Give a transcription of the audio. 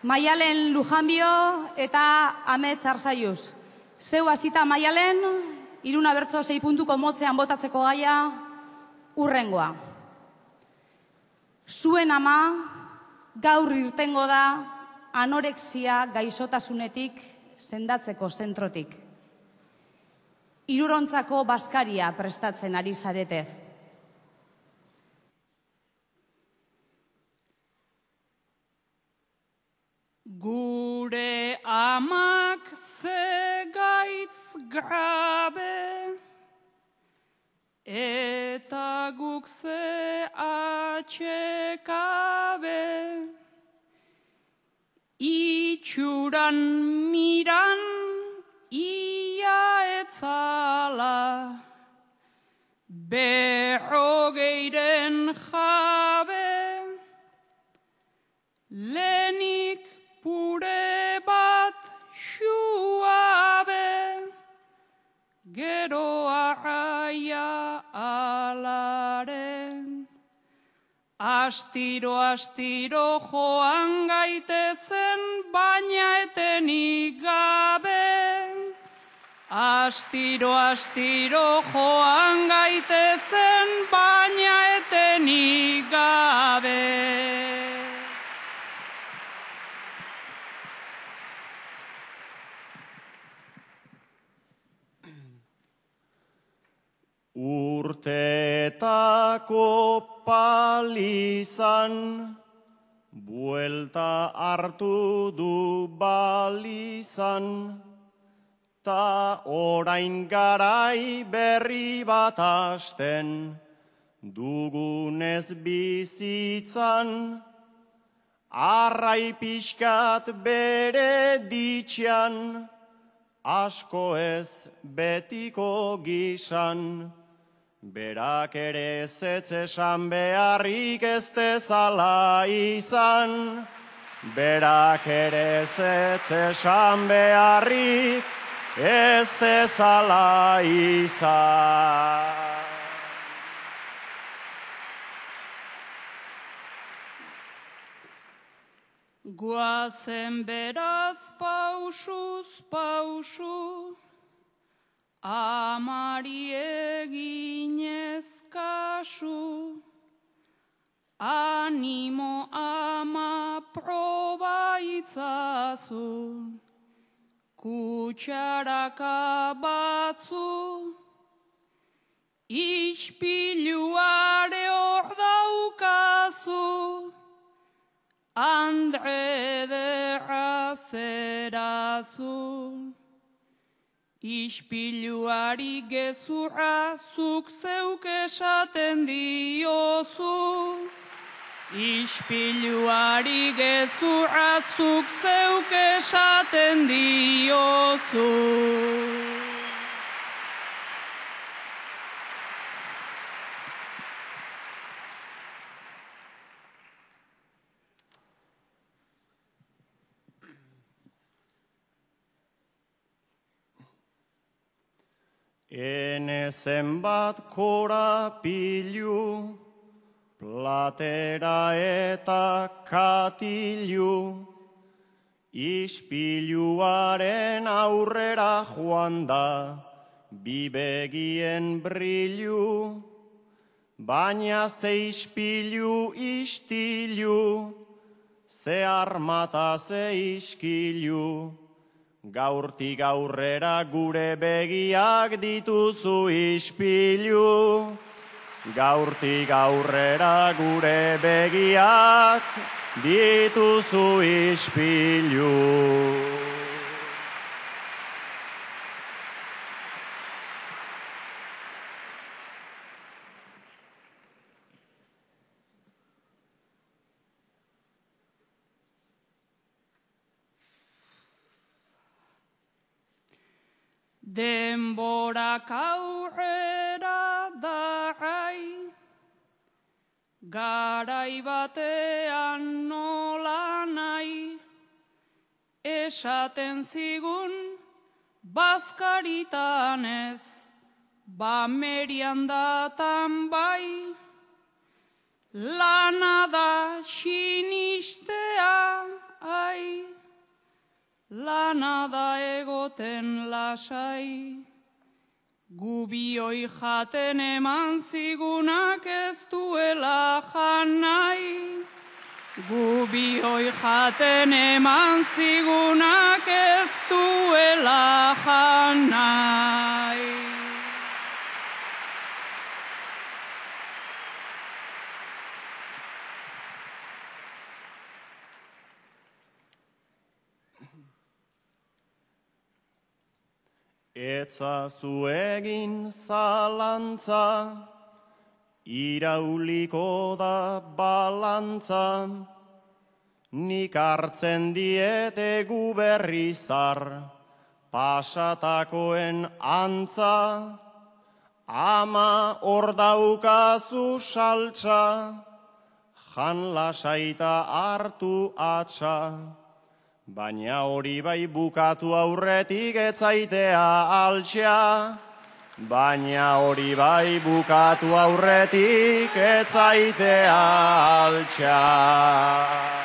Maialen Lujanbio eta Amets Arzaiuz. Zeu hasita Maialen, Iruna Bertso 6 puntuko motzean botatzeko gaia, urrengoa. Zuen ama gaur irtengo da anorexia gaixotasunetik sendatzeko zentrotik. Hirurontzako bazkaria prestatzen ari zarete. Gure amak ze gaitz grabe, eta guk ze atxekabe. Itxuran miran ia etzala, berrogeiren jabe, lehenik pure bat xuabe, gero arraia alaren. Astiro, astiro joan gaitezen, baina etenik gabe. Astiro, astiro joan gaitezen, baina etenik gabe. Urteetako palizan, buelta hartu du balizan, ta orain garai berri bat hasten, dugunez bizitzan, arrai pixkat bere ditxan, asko ez betiko gisan. Berak ere zetz esan beharrik ez dezala izan. Berak ere zetz esan beharrik ez dezala izan. Guazen beraz pausuz pausu, amari eginez kasu, animo ama proba itzazu, kutsaraka batzu, ispiluare hor daukazu, Andre derra zerazu. Ispiluari gezurra zuk zeuk esaten diozu. Ispiluari gezurra zuk zeuk esaten diozu. Ene zenbat korapilu, platera eta katilu, ispiluaren aurrera joan da, bibegien brilu, baina ze ispilu istilu, ze armata ze iskilu, gaurtik aurrera gure begiak dituzu ispilu. Gaurtik aurrera gure begiak dituzu ispilu. Denborak aurrera darrai, garai batean nola nahi, esaten zigun bazkaritan ez, bamerian datan bai, lana da sinistea, ai. lana da egoten lasai. Gubioi jaten eman zigunak ez duela janai. Gubioi jaten eman zigunak ez duela janai. Etzazu egin zalantza, irauliko da balantza, nik hartzen diete gu berrizar, pasatakoen antza, ama hor daukazu saltza, jan lasaita hartu atxa. Baina hori bai bukatu aurretik etzaitea altxea. Baina hori bai bukatu aurretik etzaitea altxea.